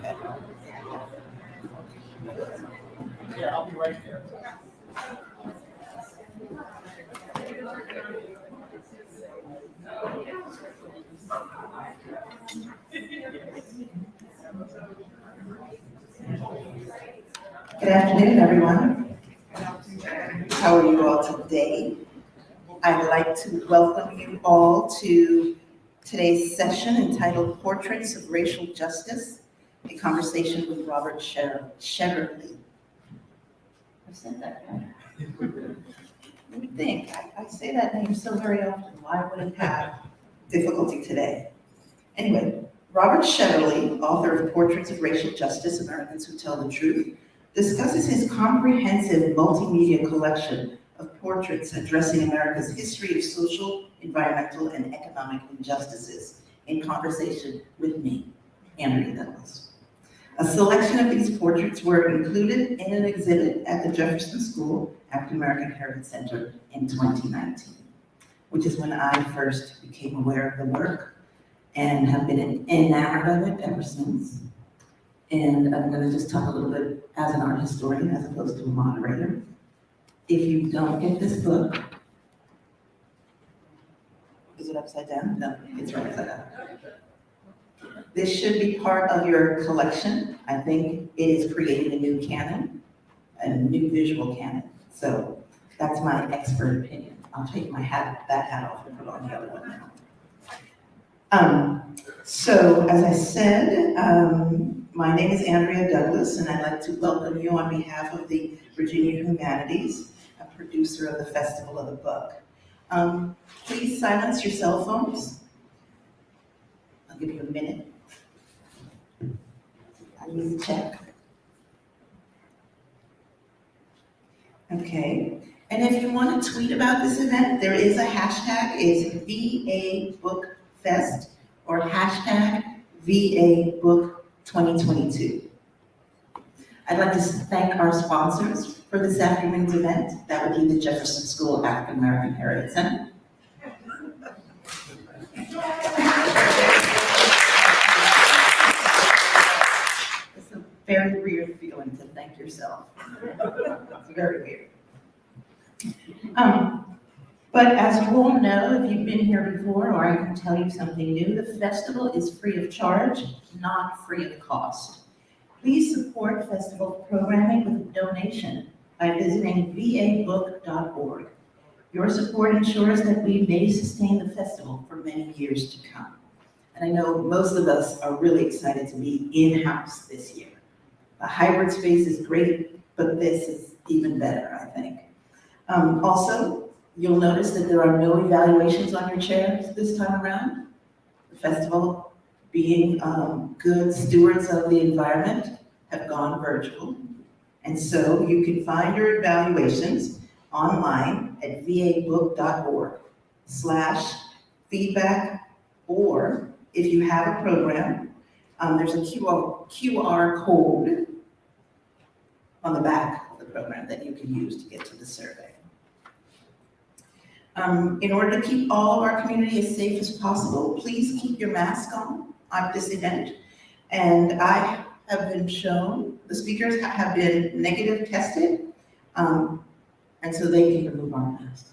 Okay. Yeah, I'll be right there. Good afternoon, everyone. How are you all today? I'd like to welcome you all to today's session entitled Portraits of Racial Justice, a conversation with Robert Shetterly. I've said that right. You would think, I say that name so very often, why would it have difficulty today? Anyway, Robert Shetterly, author of Portraits of Racial Justice, Americans Who Tell the Truth, discusses his comprehensive multimedia collection of portraits addressing America's history of social, environmental, and economic injustices in conversation with me, Andrea Douglas. A selection of these portraits were included in an exhibit at the Jefferson School African American Heritage Center in 2019, which is when I first became aware of the work and have been enamored of it ever since. And I'm going to just talk a little bit as an art historian as opposed to a moderator. If you don't get this book, is it upside down? No, it's right upside down. This should be part of your collection. I think it is creating a new canon, a new visual canon. So that's my expert opinion. I'll take that hat off and put on the other one now. So as I said, my name is Andrea Douglas, and I'd like to welcome you on behalf of the Virginia Humanities, a producer of the Festival of the Book. Please silence your cell phones. I'll give you a minute. I need to check. Okay, and if you want to tweet about this event, there is a hashtag. It's VA Book Fest or hashtag VA Book 2022. I'd like to thank our sponsors for this afternoon's event. That would be the Jefferson School African American Heritage Center. It's a very weird feeling to thank yourself. It's very weird. But as you all know, if you've been here before, or I can tell you something new, the festival is free of charge, not free of cost. Please support festival programming with a donation by visiting vabook.org. Your support ensures that we may sustain the festival for many years to come. And I know most of us are really excited to be in-house this year. A hybrid space is great, but this is even better, I think. Also, you'll notice that there are no evaluations on your chairs this time around. The festival, being good stewards of the environment, have gone virtual. And so you can find your evaluations online at vabook.org/feedback, or if you have a program, there's a QR code on the back of the program that you can use to get to the survey. In order to keep all of our community as safe as possible, please keep your mask on at this event. And I have been shown, the speakers have been negative tested, and so they can remove our masks.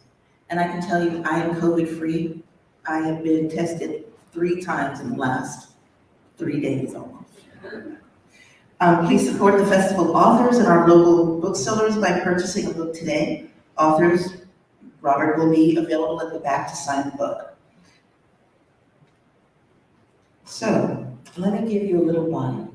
And I can tell you, I am COVID-free. I have been tested 3 times in the last 3 days almost. Please support the festival authors and our local booksellers by purchasing a book today. Authors, Robert will be available at the back to sign the book. So, let me give you a little bio.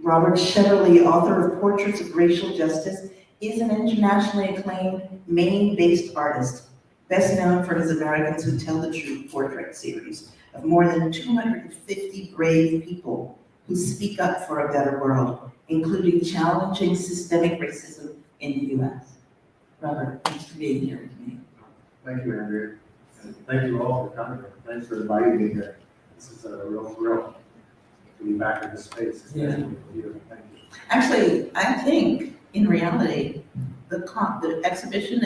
Robert Shetterly, author of Portraits of Racial Justice, is an internationally acclaimed Maine-based artist, best known for his Americans Who Tell the Truth portrait series of more than 250 brave people who speak up for a better world, including challenging systemic racism in the U.S. Robert, thanks for being here with me. Thank you, Andrea. And thank you all for coming. Thanks for inviting me here. This is a real thrill to be back in this space. Yeah. Thank you. Actually, I think, in reality, the exhibition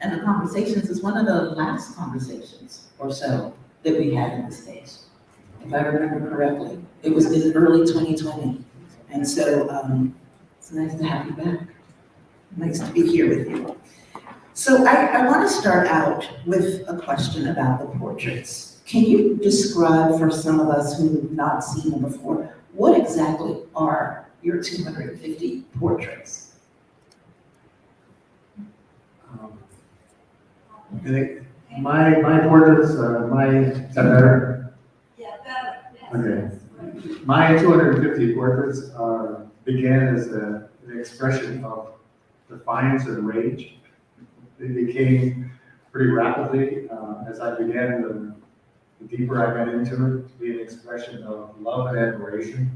and the conversations is one of the last conversations or so that we had in the space. if I remember correctly. It was in early 2020. And so it's nice to have you back. Nice to be here with you. So I want to start out with a question about the portraits. Can you describe for some of us who've not seen them before, what exactly are your 250 portraits? My portraits, is that better? Yeah, better, yes. Okay. My 250 portraits began as an expression of defiance and rage. They became pretty rapidly, as I began, the deeper I got into it, to be an expression of love and admiration,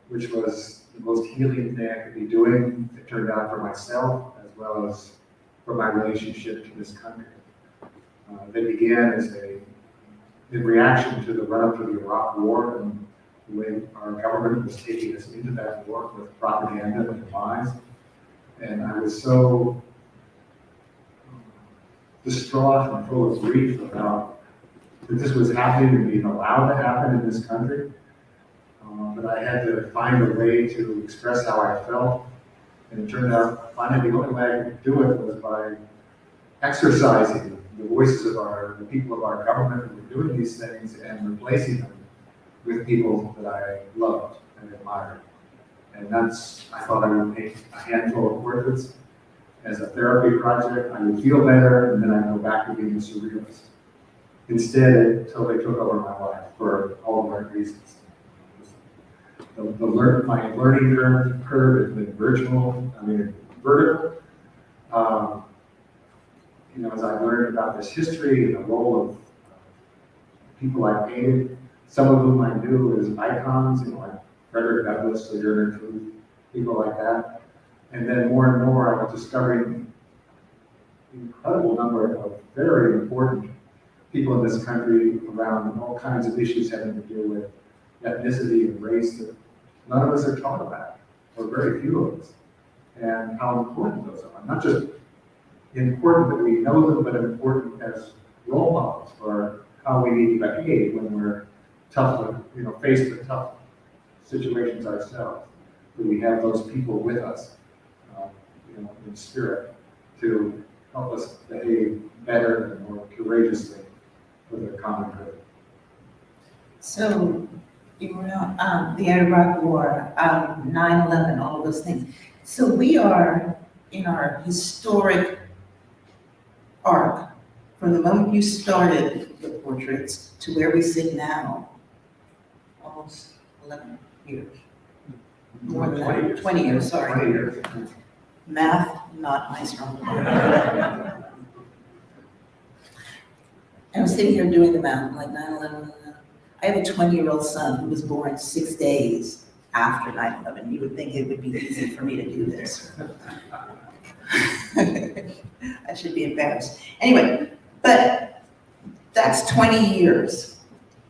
which was the most healing thing I could be doing, it turned out, for myself, as well as for my relationship to this country. They began in reaction to the run-up to the Iraq War and the way our government was taking us into that war with propaganda and lies. And I was so distraught and full of grief about that this was happening and being allowed to happen in this country. But I had to find a way to express how I felt. And it turned out, finally, the only way I could do it was by exercising the voices of the people of our government who were doing these things and replacing them with people that I loved and admired. And I thought I would make a handful of portraits as a therapy project. I would feel better, and then I'd go back to being a surrealist. Instead, until they took over my life for all the right reasons. My learning curve has been vertical. As I learned about this history and the role of people I painted, some of whom I knew as icons, like Andrea Douglas, people like that. And then more and more, I was discovering an incredible number of very important people in this country around all kinds of issues having to do with ethnicity and race that none of us are taught about, or very few of us, and how important those are. Not just important that we know them, but important as role models for how we need to behave when we're faced with tough situations ourselves. That we have those people with us, in spirit, to help us behave better and more courageously for the common good. So you were on the Iraq War, 9/11, all of those things. So we are in our historic arc, from the moment you started the portraits to where we sit now, almost 11 years. More than that, 20 years, sorry. 20 years. Math, not my strong point. I was sitting here doing the math, like 9/11. I have a 20-year-old son who was born 6 days after 9/11. You would think it would be easy for me to do this. I should be embarrassed. Anyway, but that's 20 years.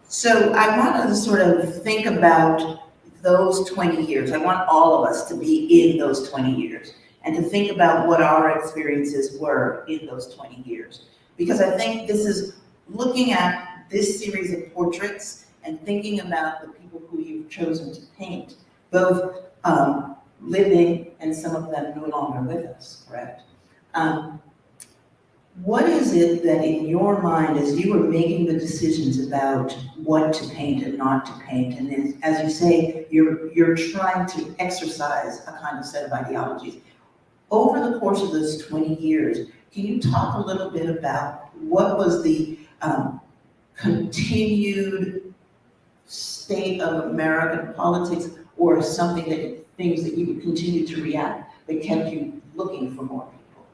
So I want to sort of think about those 20 years. I want all of us to be in those 20 years and to think about what our experiences were in those 20 years. Because I think this is looking at this series of portraits and thinking about the people who you've chosen to paint, both living and some of them no longer with us, correct? What is it that in your mind, as you were making the decisions about what to paint and not to paint, and as you say, you're trying to exercise a kind of set of ideologies. Over the course of those 20 years, can you talk a little bit about what was the continued state of American politics, or things that you would continue to react that kept you looking for more people?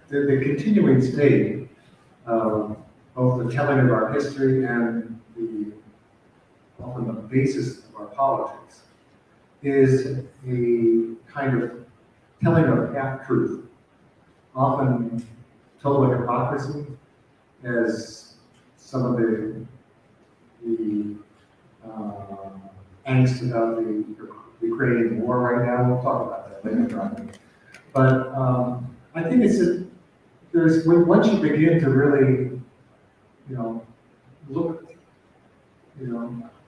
The continuing state of both the telling of our history and often the basis of our politics is a kind of telling of half-truth, often total hypocrisy, as some of the angst about the Ukrainian war right now. We'll talk about that later on. But I think it's once you begin to really, look,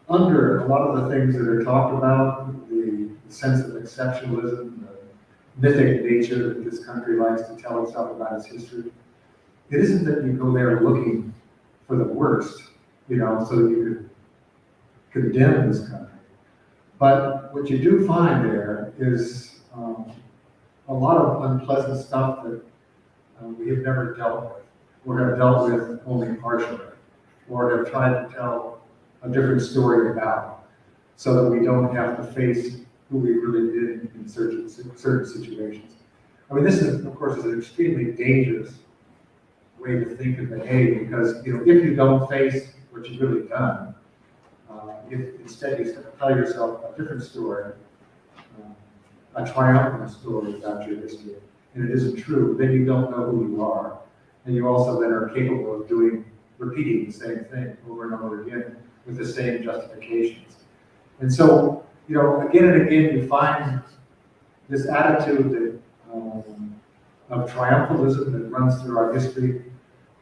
under a lot of the things that are talked about, the sense of exceptionalism, the mythic nature that this country likes to tell itself about its history, it isn't that you go there looking for the worst, so that you could condemn this country. But what you do find there is a lot of unpleasant stuff that we have never dealt with, or have dealt with only partially, or have tried to tell a different story about, so that we don't have to face who we really did in certain situations. I mean, this is, of course, is an extremely dangerous way to think and behave, because if you don't face what you've really done, if instead you tell yourself a different story, a triumphant story about your history, and it isn't true, then you don't know who you are. And you also then are capable of repeating the same thing over and over again with the same justifications. And so, again and again, you find this attitude of triumphalism that runs through our history,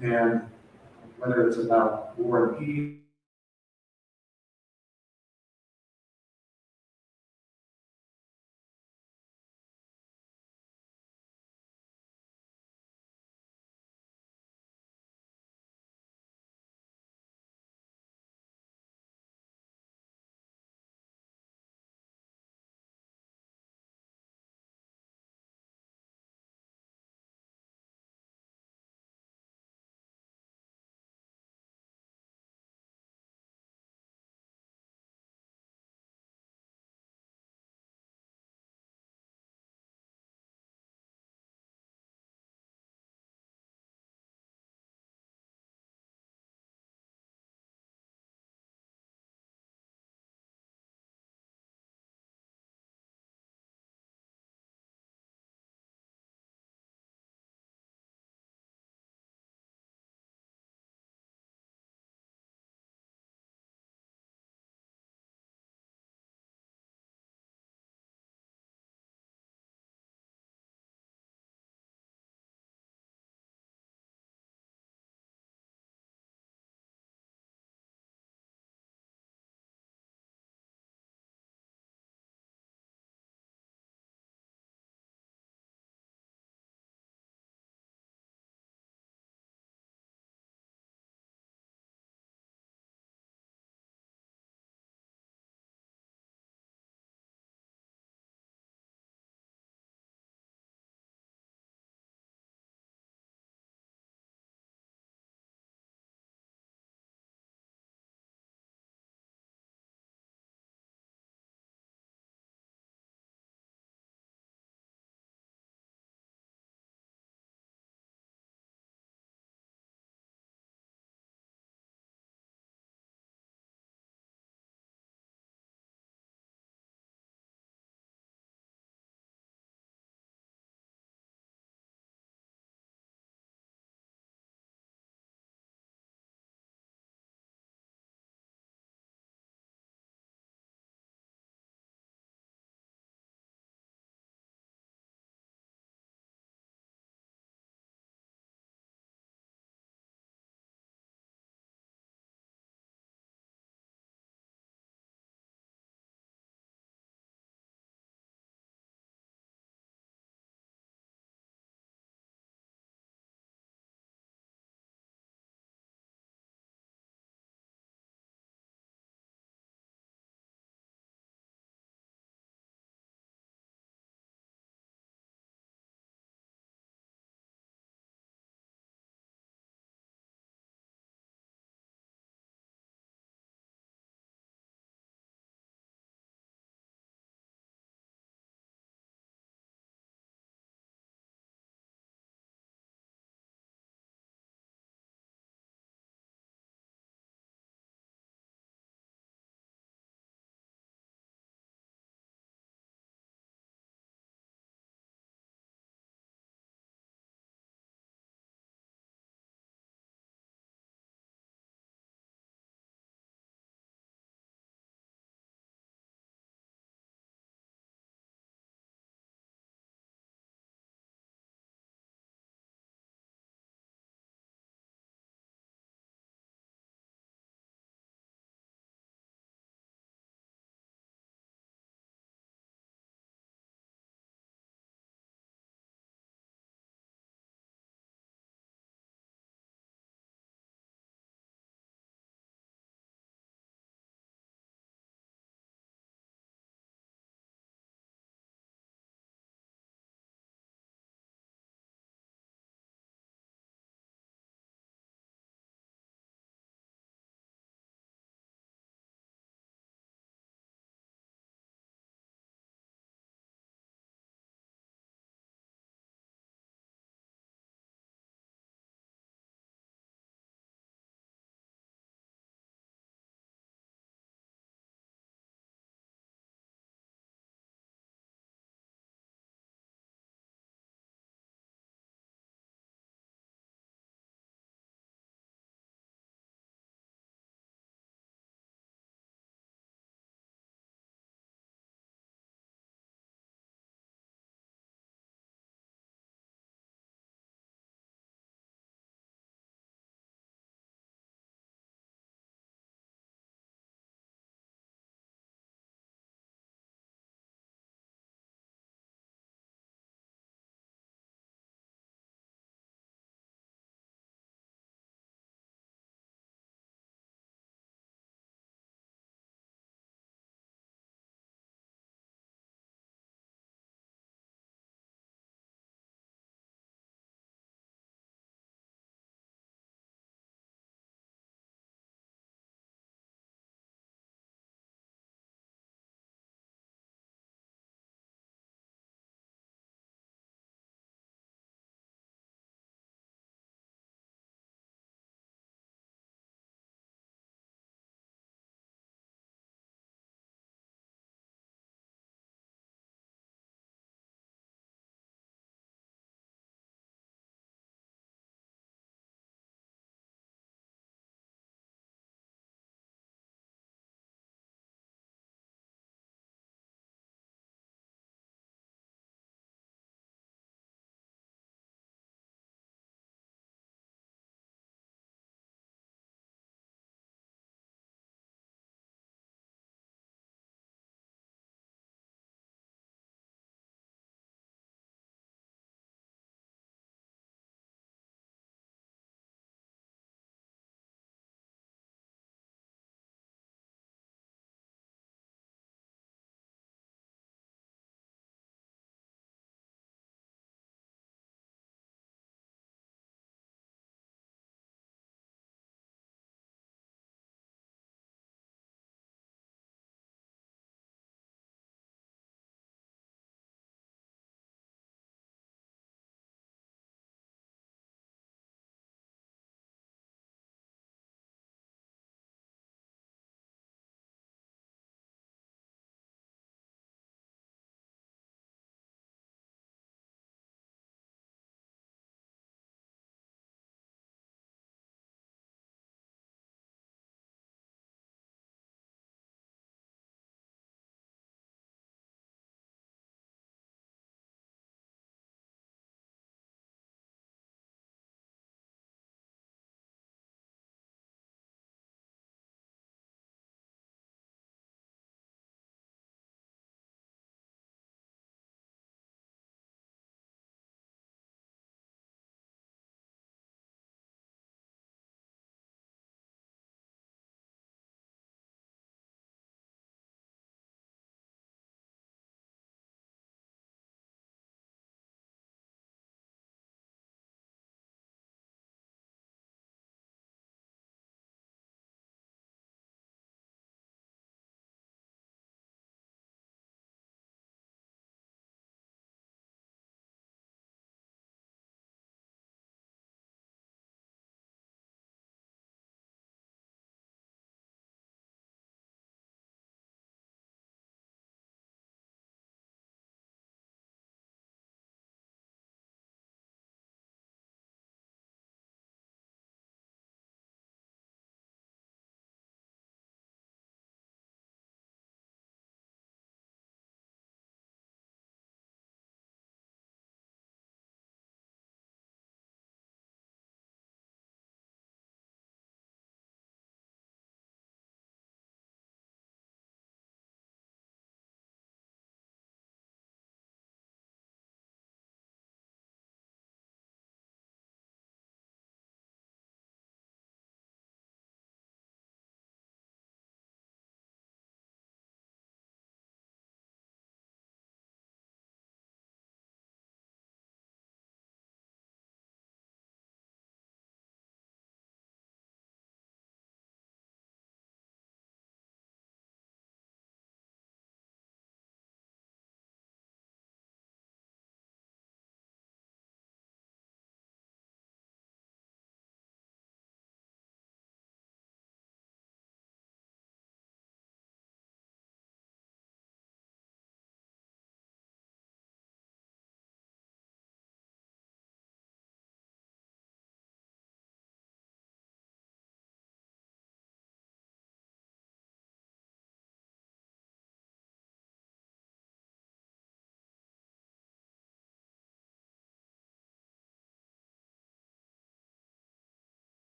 and whether it's about war and peace,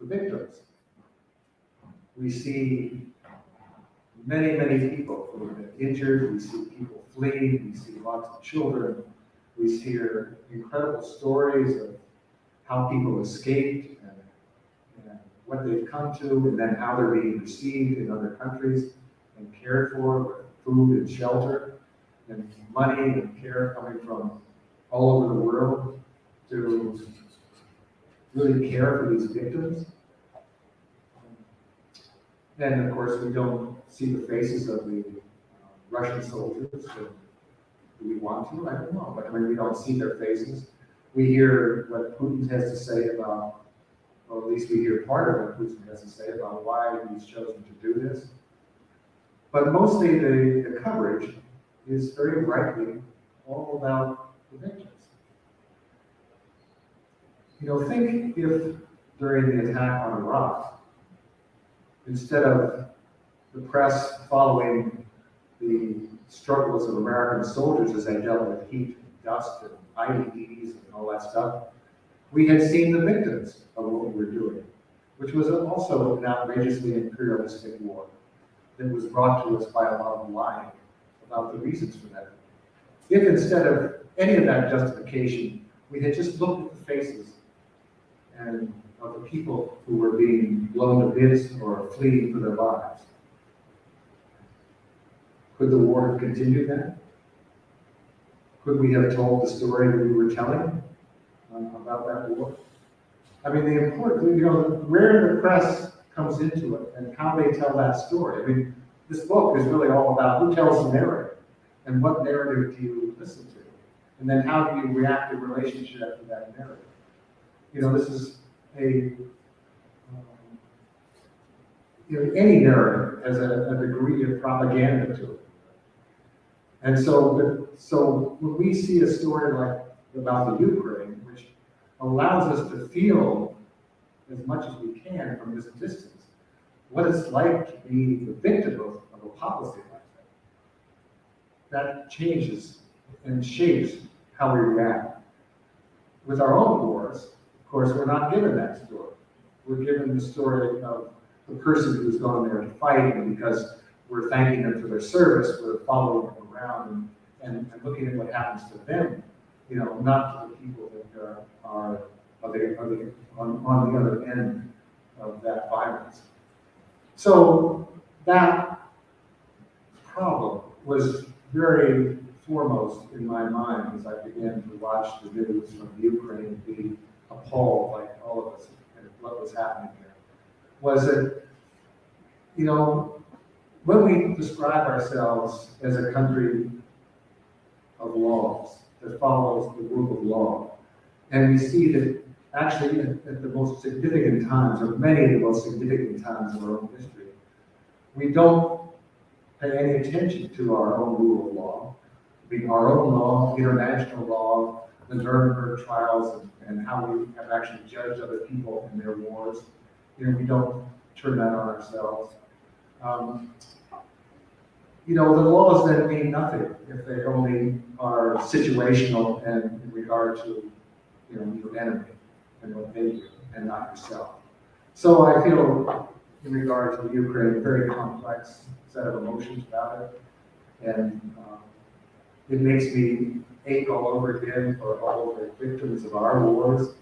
the victims. We see many, many people who have been injured. We see people fleeing. We see lots of children. We hear incredible stories of how people escaped and what they've come to, and then how they're being received in other countries and cared for with food and shelter and money and care coming from all over the world to really care for these victims. And of course, we don't see the faces of the Russian soldiers. So do we want to? I don't know. But I mean, we don't see their faces. We hear what Putin has to say about, or at least we hear part of what Putin has to say about why he's chosen to do this. But mostly the coverage is very rightly all about the victims. You know, think if during the attack on Iraq, instead of the press following the struggles of American soldiers as they dealt with heat, dust, and IEDs and all that stuff, we had seen the victims of what we were doing, which was also an outrageously imperialistic war that was brought to us by a lot of lying about the reasons for that. If instead of any of that justification, we had just looked at the faces and of the people who were being blown to bits or fleeing for their lives, could the war have continued then? Could we have told the story that we were telling about that war? I mean, the important, you know, where the press comes into it and how they tell that story. I mean, this book is really all about who tells the narrative and what narrative do you listen to, and then how do you react in relationship to that narrative. You know, this is you know, any narrative has a degree of propaganda to it. And so when we see a story like about the Ukraine, which allows us to feel as much as we can from this distance what it's like to be the victim of a policy like that changes and shapes how we react. With our own wars, of course, we're not given that story. We're given the story of the person who's gone there to fight, and because we're thanking them for their service, we're following them around and looking at what happens to them, you know, not to the people that are on the other end of that violence. So that problem was very foremost in my mind as I began to watch the videos from Ukraine and be appalled, like all of us, at what was happening there. Was that, you know, when we describe ourselves as a country of laws that follows the rule of law, and we see that actually at the most significant times, or many of the most significant times of our own history, we don't pay any attention to our own rule of law, being our own law, international law, the Nuremberg trials, and how we have actually judged other people in their wars. You know, we don't turn that on ourselves. You know, the laws then mean nothing if they only are situational and in regard to, you know, your enemy and what they do, and not yourself. So I feel, in regard to Ukraine, a very complex set of emotions about it, and it makes me ache all over again for all of the victims of our wars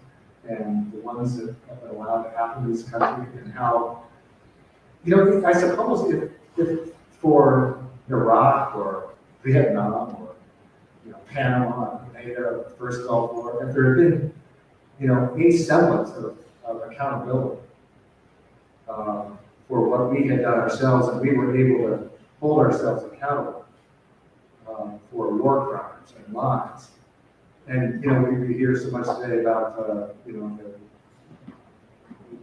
and the ones that have been allowed to happen in this country, and how, you know, I suppose if for Iraq or Vietnam or, you know, Panama, the first Gulf War, if there had been, you know, a semblance of accountability for what we had done ourselves, and we were able to hold ourselves accountable for war crimes and lies. And, you know, we hear so much today about, you know,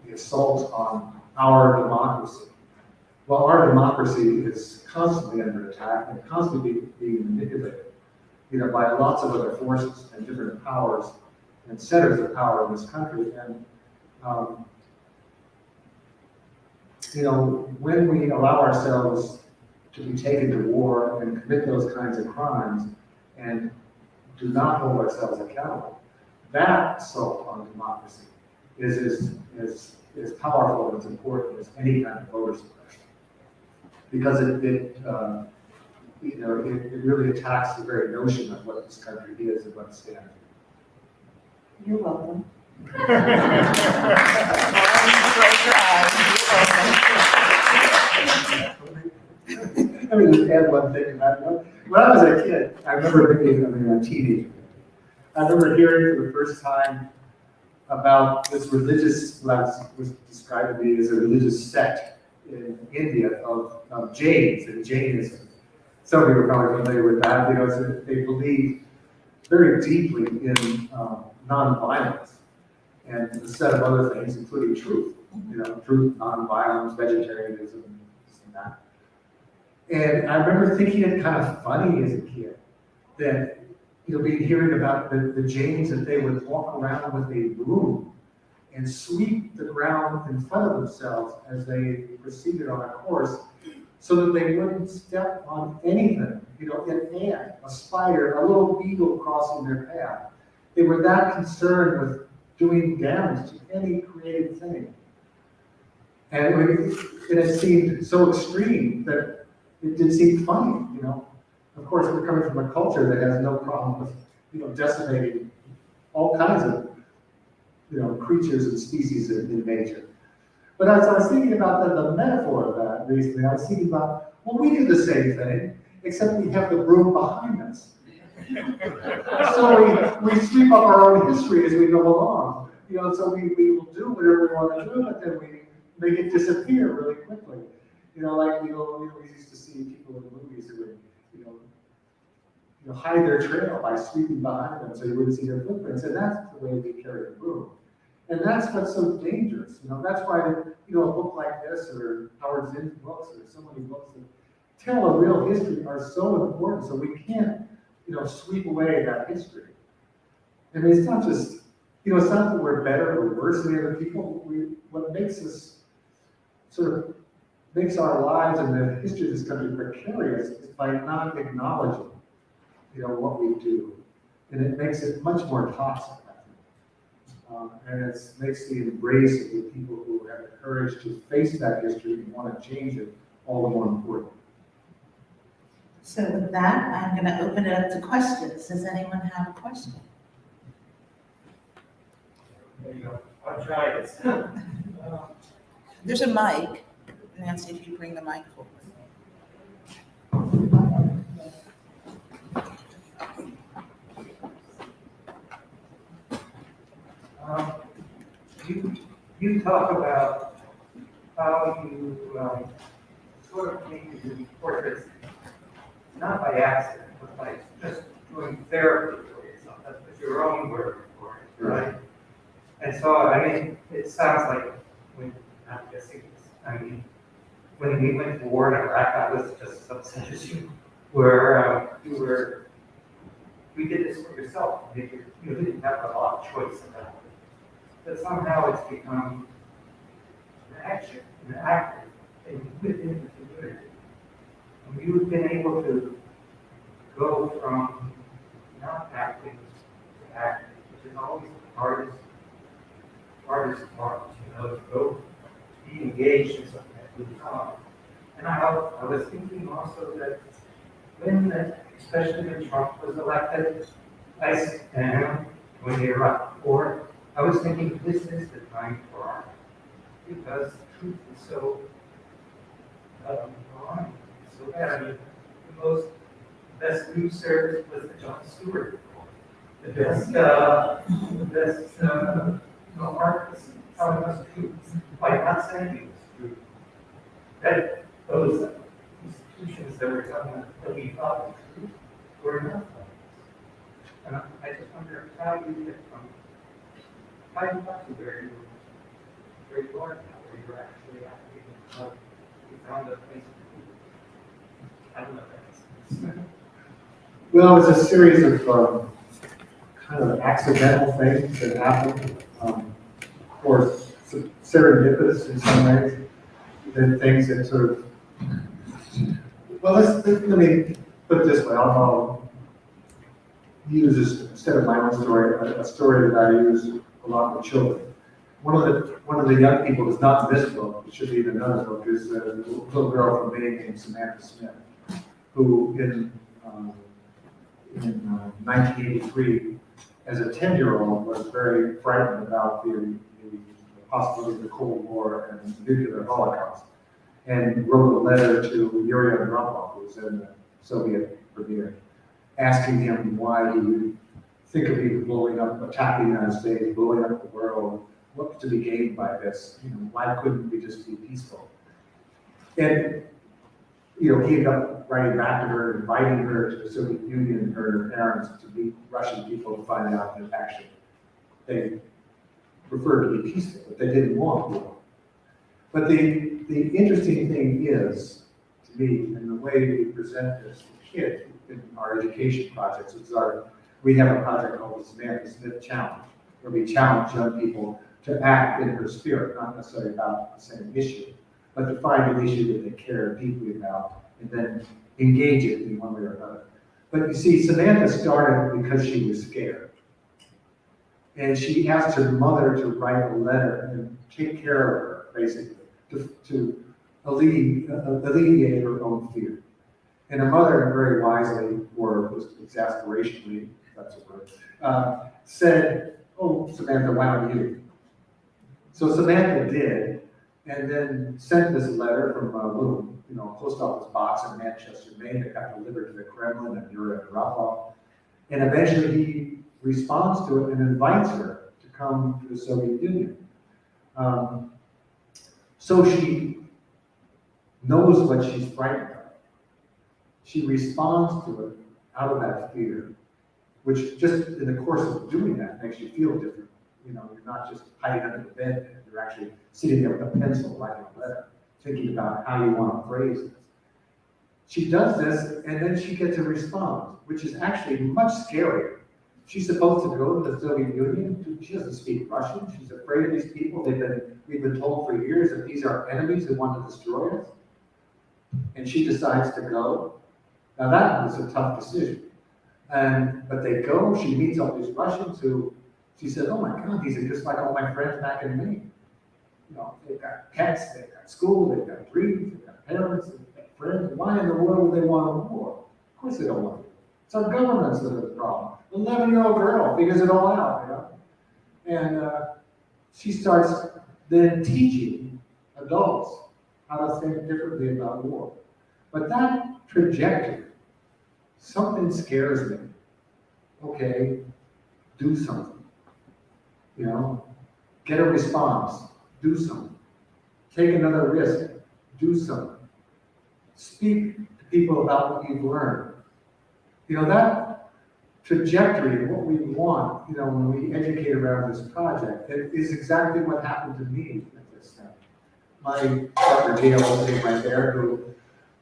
the assault on our democracy. Well, our democracy is constantly under attack and constantly being manipulated, you know, by lots of other forces and different powers and centers of power in this country. And, you know, when we allow ourselves to be taken to war and commit those kinds of crimes and do not hold ourselves accountable, that assault on democracy is is powerful and as important as any kind of voter suppression. Because it really attacks the very notion of what this country is and what it stands for. You're welcome. Let me just add one thing about it. When I was a kid, I remember being a teenager. I remember hearing for the first time about this religious, what was described to me as a religious sect in India of Jains and Jainism. Some of you are probably familiar with that. So they believe very deeply in nonviolence and a set of other things, including truth. Truth, nonviolence, vegetarianism, this and that. And I remember thinking it kind of funny as a kid that, hearing about the Jains, that they would walk around with a broom and sweep the ground in front of themselves as they proceeded on a course so that they wouldn't step on anything, an ant, a spider, a little beetle crossing their path. They were that concerned with doing damage to any created thing. And it seemed so extreme that it did seem funny, Of course, we're coming from a culture that has no problem with, decimating all kinds of, creatures and species in nature. But as I was thinking about the metaphor of that recently, I was thinking about, well, we do the same thing, except we have the broom behind us. So we sweep up our own history as we go along. So we will do whatever we want to do, but then we make it disappear really quickly. Like we used to see people in the movies who would, hide their trail by sweeping behind them so you wouldn't see their footprints, and that's the way we carry a broom. And that's what's so dangerous. That's why a book like this, or Howard Zinn's books, or so many books that tell a real history are so important. So we can't, sweep away that history. I mean, it's not just, it's not that we're better or worse than the other people. What makes us makes our lives and the history of this country precarious is by not acknowledging, what we do. And it makes it much more toxic, I think. And it makes the embrace of the people who have the courage to face that history and want to change it all the more important. So with that, I'm going to open it up to questions. Does anyone have a question? There you go. I'll try this. There's a mic. Nancy, if you bring the mic forward. You talk about how you sort of make these portraits, not by accident, but by just doing therapy for yourself. That's your own word for it, right? And so, it sounds like, I'm guessing this, when we went to war in Iraq, I was just as upset as you were. You did this for yourself. You didn't have a lot of choice about it. But somehow it's become an action, an active thing within the community. And you've been able to go from not acting to acting, which is always the hardest part, to go be engaged in something that we love. And I was thinking also that especially when Trump was elected, and when the Iraq war, I was thinking this is the time for art, because truth is so wrong, so bad. The best news service was the Jon Stewart report. The best art was telling us truth by not saying it was true. That those institutions that were telling us that we thought was true were not. And I just wonder how you get from how you got to where you are now, where you're actually acting. You found a place to be. I don't know if that makes sense. Well, it's a series of kind of accidental things that happen, or serendipitous in some ways, than things that sort of. Well, let me put it this way. I'll use this, instead of my own story, a story that I use a lot with children. one of the young people is not in this book, it should be in another book, is a little girl from Maine named Samantha Smith, who in 1983, as a 10-year-old, was very frightened about the possibility of the Cold War and the nuclear holocaust, and wrote a letter to Yuri Andropov, who was in the Soviet premier, asking him why he would think of people blowing up, attacking the United States, blowing up the world, what to be gained by this? Why couldn't we just be peaceful? And he ended up writing back to her, inviting her to the Soviet Union and her parents to meet Russian people to find out that actually they preferred to be peaceful, but they didn't want war. But the interesting thing is, to me, and the way we present this to kids in our education projects, we have a project called the Samantha Smith Challenge, where we challenge young people to act in her spirit, not necessarily about the same issue, but to find an issue that they care deeply about and then engage it in one way or another. But you see, Samantha started because she was scared. And she asked her mother to write a letter and take care of her, basically, to alleviate her own fear. And her mother, very wisely, or was exasperationally, if that's a word, said, "Oh, Samantha, why don't you?" So Samantha did, and then sent this letter from a little, post office box in Manchester, Maine, that got delivered to the Kremlin and Yuri Andropov. And eventually he responds to it and invites her to come to the Soviet Union. So she knows what she's frightened of. She responds to it out of that fear, which just in the course of doing that makes you feel different. You're not just hiding under the bed, you're actually sitting there with a pencil writing a letter, thinking about how you want to phrase it. She does this, and then she gets a response, which is actually much scarier. She's supposed to go to the Soviet Union. She doesn't speak Russian. She's afraid of these people. We've been told for years that these are enemies who want to destroy us. And she decides to go. Now that was a tough decision. But they go, she meets all these Russians who, she said, "Oh my God, these are just like all my friends back in Maine. They've got pets, they've got school, they've got dreams, they've got parents, they've got friends. Why in the world would they want a war? Of course they don't want it. It's our governments that are the problem. The 11-year-old girl figures it all out, And she starts then teaching adults how to think differently about war. But that trajectory, something scares me. Okay, do something. Get a response, do something. Take another risk, do something. Speak to people about what you've learned. That trajectory of what we want, when we educate around this project, it is exactly what happened to me at this time. My partner, Gail, was sitting right there,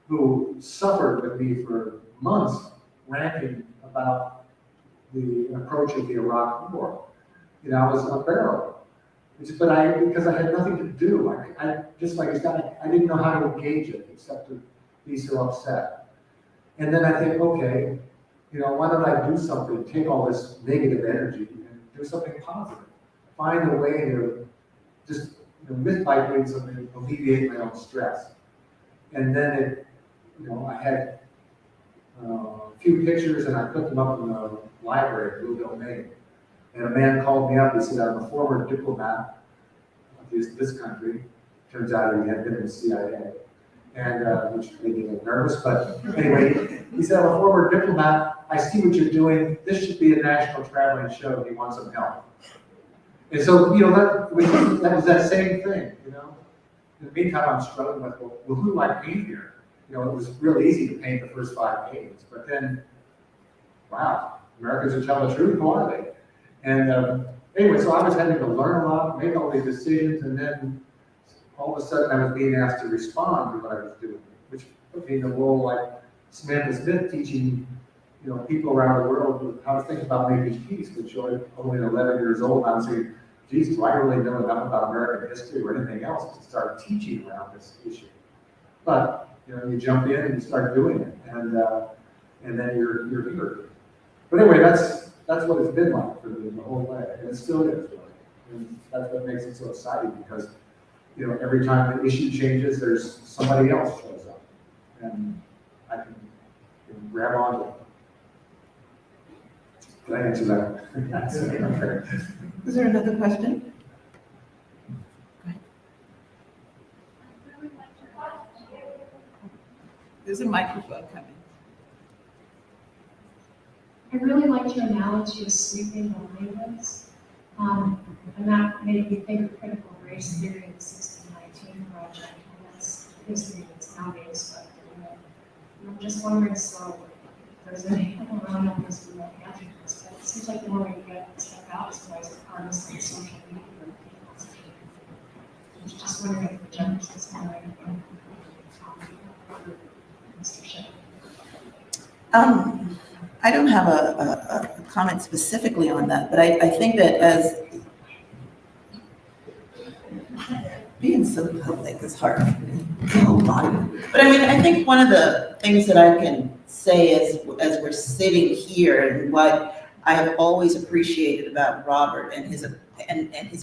who suffered with me for months, ranting about the approach of the Iraq War. I was unbearable. Because I had nothing to do. I just like I didn't know how to engage it except to be so upset. And then I think, okay, why don't I do something, take all this negative energy and do something positive? Find a way to just, by doing something, alleviate my own stress. And then I had a few pictures and I put them up in the library in Louisville, Maine. And a man called me up, he said, "I'm a former diplomat of this country." Turns out he had been in the CIA, and which made me a little nervous, but anyway, he said, "I'm a former diplomat, I see what you're doing, this should be a national traveling show, do you want some help?" And so, that was that same thing, In the meantime, I'm struggling with, well, who do I paint here? It was really easy to paint the first 5 paintings, but then, wow, Americans who tell the truth, who are they? And anyway, so I was having to learn a lot, make all these decisions, and then all of a sudden I was being asked to respond to what I was doing, which put me in a role like Samantha Smith teaching, people around the world how to think about making peace, which I'm only 11 years old, and I'm saying, geez, do I really know enough about American history or anything else to start teaching around this issue? But, you jump in and you start doing it, and then you're here. But anyway, that's what it's been like for me the whole way, and it still is. Really. And that's what makes it so exciting because, every time the issue changes, there's somebody else shows up. And I can grab onto it. Did I answer that? Is there another question? There's a microphone coming. I really liked your analogy of sweeping the languages. And that made me think of critical race theory in the 1619 project. And that's history that's now being swept away. And I'm just wondering, so if there's any, I don't know if this will answer this, but it seems like the more we get stuff out, it's always a part of social media. I was just wondering if the Jefferson is going Mr. Shetterly. I don't have a comment specifically on that, but I think that as being so public is hard for me to hold on. But I mean, I think one of the things that I can say as we're sitting here and what I have always appreciated about Robert and his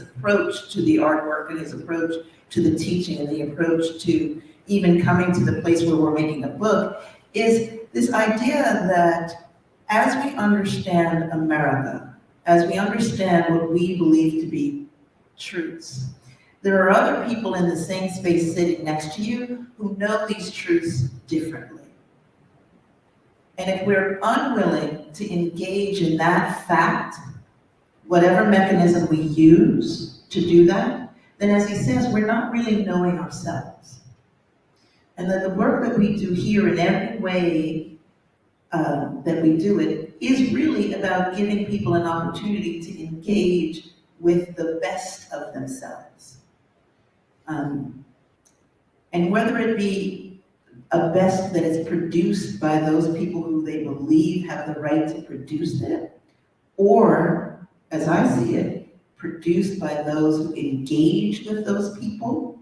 approach to the artwork and his approach to the teaching and the approach to even coming to the place where we're making a book is this idea that as we understand America, as we understand what we believe to be truths, there are other people in the same space sitting next to you who know these truths differently. And if we're unwilling to engage in that fact, whatever mechanism we use to do that, then as he says, we're not really knowing ourselves. And that the work that we do here in every way that we do it is really about giving people an opportunity to engage with the best of themselves. And whether it be a best that is produced by those people who they believe have the right to produce it, or, as I see it, produced by those who engage with those people,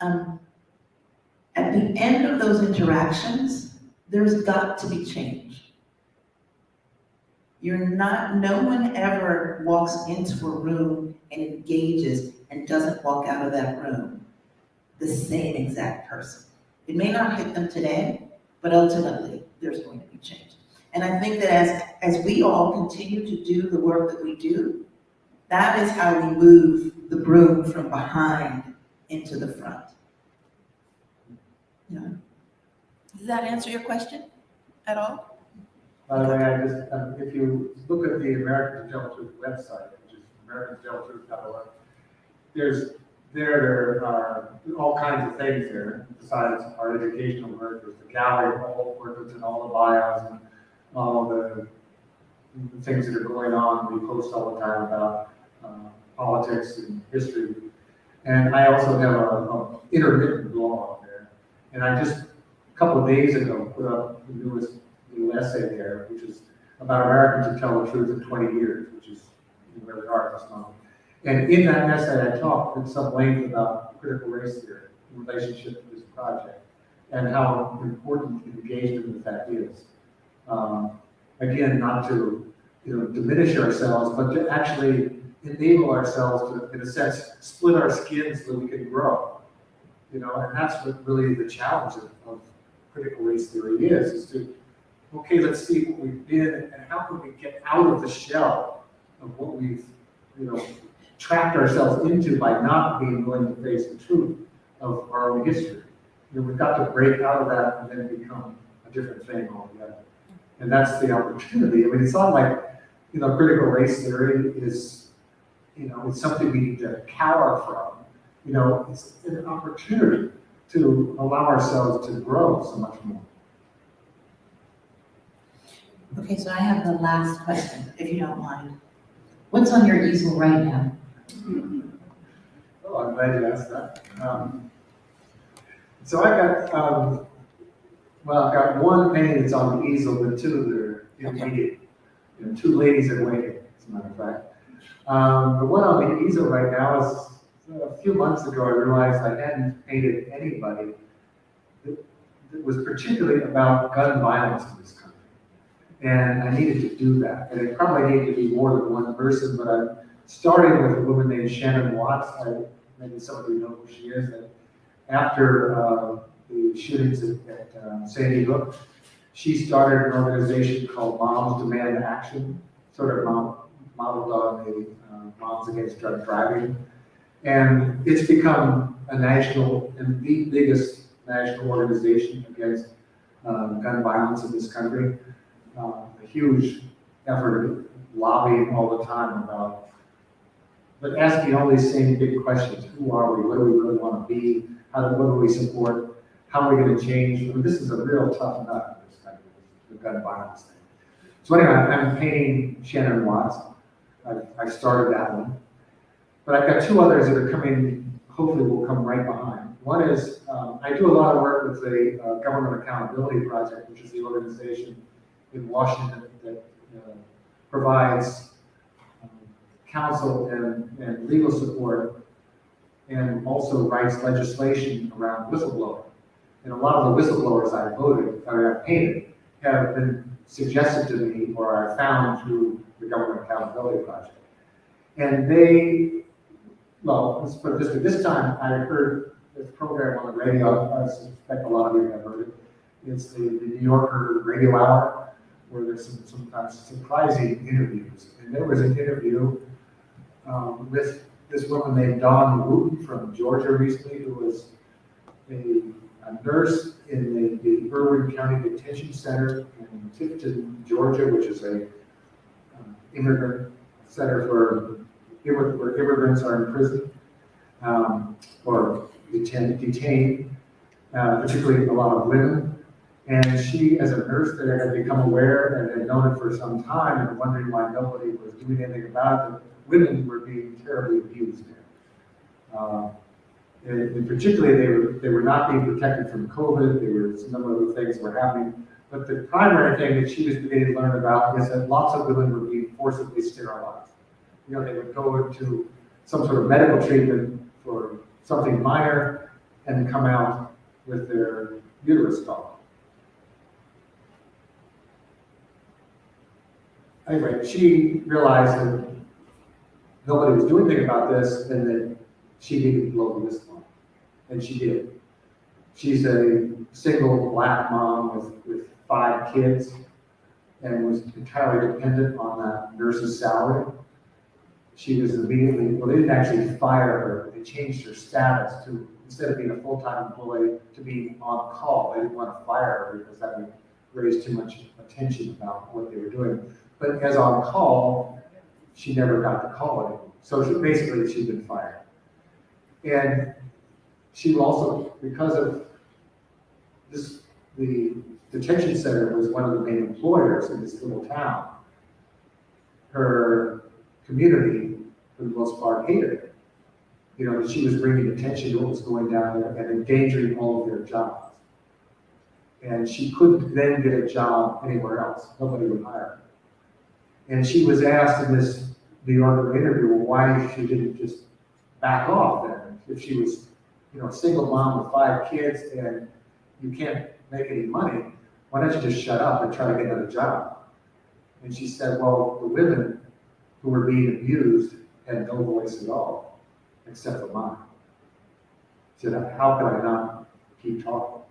at the end of those interactions, there's got to be change. No one ever walks into a room and engages and doesn't walk out of that room the same exact person. It may not hit them today, but ultimately there's going to be change. And I think that as we all continue to do the work that we do, that is how we move the broom from behind into the front. Yeah. Does that answer your question at all? By the way, if you look at the American to Tell Truth website, which is americantotelltruth.org, there are all kinds of things there besides our educational work. There's the gallery of all the work and all the bios and all the things that are going on. We post all the time about politics and history. And I also have an intermittent blog there. And I just, a couple of days ago, put up the newest little essay there, which is about Americans who tell the truth in 20 years, which is really hard this moment. And in that essay, I talked at some length about critical race theory in relationship to this project and how important engagement with that is. Again, not to diminish ourselves, but to actually enable ourselves to, in a sense, split our skins so we can grow. And that's what really the challenge of critical race theory is to, okay, let's see what we've been and how can we get out of the shell of what we've, trapped ourselves into by not being willing to face the truth of our own history. We've got to break out of that and then become a different thing altogether. And that's the opportunity. I mean, it's not like, critical race theory is, it's something we need to cower from. It's an opportunity to allow ourselves to grow so much more. Okay, so I have the last question, if you don't mind. What's on your easel right now? Oh, I'm glad you asked that. So I got, I've got one painting that's on the easel, but two that are intermediate. Two ladies in waiting, as a matter of fact. The one on the easel right now is, a few months ago, I realized I hadn't painted anybody that was particularly about gun violence in this country. And I needed to do that. And it probably needed to be more than one person, but I'm starting with a woman named Shannon Watts. Maybe some of you know who she is. That after the shootings at Sandy Hook, she started an organization called Moms Demand Action, sort of modeled on the Moms Against Drug Driving. And it's become a national and the biggest national organization against gun violence in this country. A huge effort lobbying all the time about, but asking all these same big questions. Who are we? What do we really want to be? What do we support? How are we going to change? I mean, this is a real tough nut, this kind of the gun violence thing. So anyway, I'm painting Shannon Watts. I started that one. But I've got two others that are coming, hopefully will come right behind. One is, I do a lot of work with the Government Accountability Project, which is the organization in Washington that provides counsel and legal support, and also writes legislation around whistleblowing. And a lot of the whistleblowers I've painted have been suggested to me or I found through the Government Accountability Project. And well, let's put it this way. This time I heard this program on the radio. I suspect a lot of you have heard it. It's the New Yorker Radio Hour, where there's sometimes surprising interviews. And there was an interview with this woman named Dawn Wooten from Georgia recently, who was a nurse in the Irwin County Detention Center in Tifton, Georgia, which is a immigrant center where immigrants are in prison or detained, particularly a lot of women. And she, as a nurse there, had become aware and had known it for some time and wondering why nobody was doing anything about it. That women were being terribly abused there. And particularly, they were not being protected from COVID. There were some other things that were happening. But the primary thing that she was beginning to learn about is that lots of women were being forcibly sterilized. They would go into some sort of medical treatment for something minor and come out with their uterus gone. Anyway, she realized that nobody was doing anything about this and that she needed to blow the whistle. And she did. She's a single black mom with 5 kids and was entirely dependent on that nurse's salary. She was immediately, well, they didn't actually fire her. They changed her status to, instead of being a full-time employee, to be on call. They didn't want to fire her because that would raise too much attention about what they were doing. But as on call, she never got the call anymore. So she'd been fired. And she also, because of this, the detention center was one of the main employers in this little town. Her community, for the most part, hated her. She was bringing attention to what was going down there and endangering all of their jobs. And she couldn't then get a job anywhere else. Nobody would hire her. And she was asked in this New Yorker interview, well, why she didn't just back off then? If she was, a single mom with 5 kids and you can't make any money, why don't you just shut up and try to get another job? And she said, well, the women who were being abused had no voice at all, except for mine. She said, how could I not keep talking?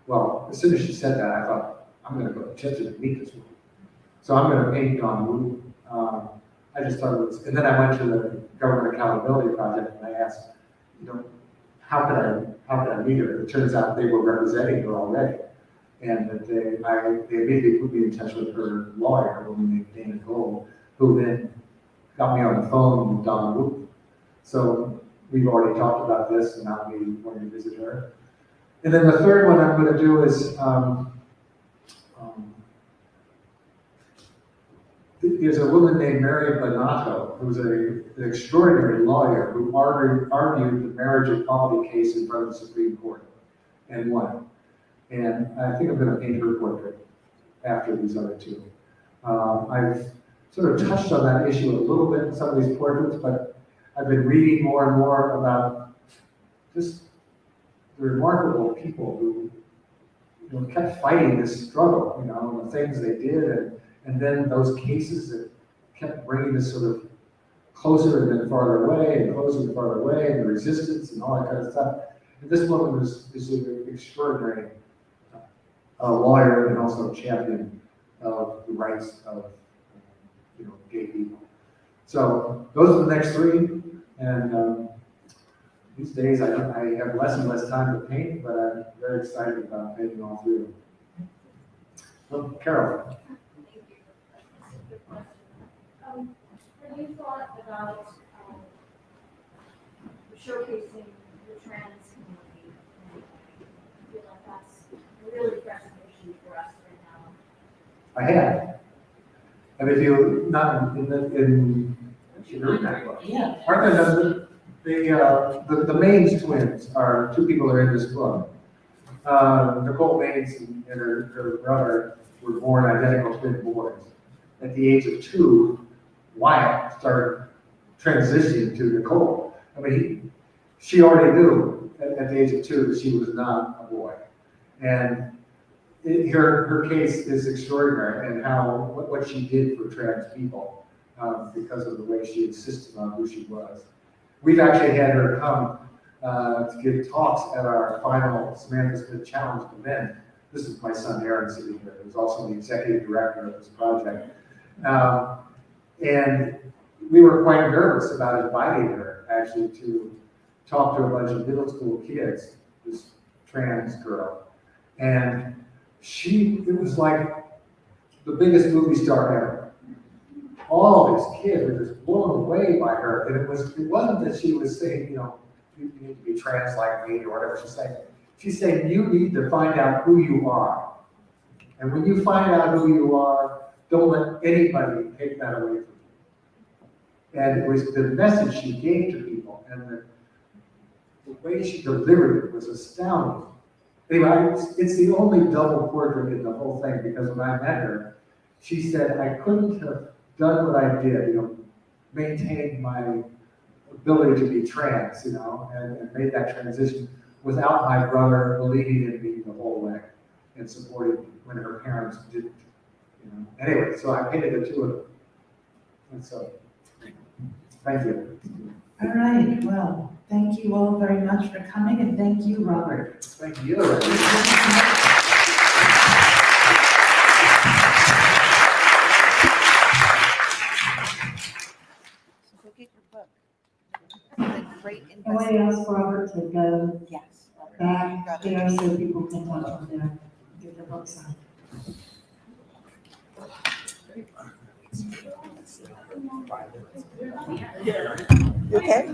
Well, as soon as she said that, I thought, I'm going to go to Chester to meet this woman. So I'm going to paint on Woo. I just thought it was, and then I went to the Government Accountability Project and I asked, how could I meet her? It turns out they were representing her already. And that they immediately put me in touch with her lawyer, a woman named Dana Gold, who then got me on the phone with Don Woo. So we've already talked about this, and I'll be going to visit her. And then the third one I'm going to do is there's a woman named Mary Bonato, who's an extraordinary lawyer who argued the marriage equality case in front of the Supreme Court and won. And I think I'm going to paint her portrait after these other two. I've sort of touched on that issue a little bit in some of these portraits, but I've been reading more and more about just the remarkable people who kept fighting this struggle, and the things they did, and then those cases that kept bringing this sort of closer and then farther away, and closer and farther away, and the resistance and all that kind of stuff. And this woman is an extraordinary lawyer and also champion of the rights of gay people. So those are the next three, and these days I have less and less time to paint, but I'm very excited about painting all three of them. So, Carol. Have you thought about showcasing the trans community? I feel like that's a really pressing issue for us right now. I have. And if you, not in you read that book. Yeah. Aren't the Maines twins are two people that are in this book. Nicole Maines and her brother were born identical twin boys. At the age of 2, Wyatt started transitioning to Nicole. I mean, she already knew at the age of 2 that she was not a boy. And her case is extraordinary, and what she did for trans people because of the way she insisted on who she was. We've actually had her come to give talks at our final Samantha Smith Challenge event. This is my son Aaron sitting here, who's also the executive director of this project. And we were quite nervous about inviting her actually to talk to a bunch of middle school kids, this trans girl. And it was like the biggest movie star ever. All these kids were just blown away by her. And it wasn't that she was saying, you need to be trans like me or whatever she's saying. She's saying, you need to find out who you are. And when you find out who you are, don't let anybody take that away from you. And it was the message she gave to people, and the way she delivered it was astounding. Anyway, it's the only double portrait in the whole thing, because when I met her, she said, I couldn't have done what I did, maintained my ability to be trans, and made that transition without my brother believing in me the whole way and supporting me when her parents didn't. Anyway, so I painted the two of them. And so, thank you. All right, well, thank you all very much for coming, and thank you, Robert. Thank you. Go get your book. The great I want to ask Robert to go Yes. back there so people can talk from there, get the book signed. Okay.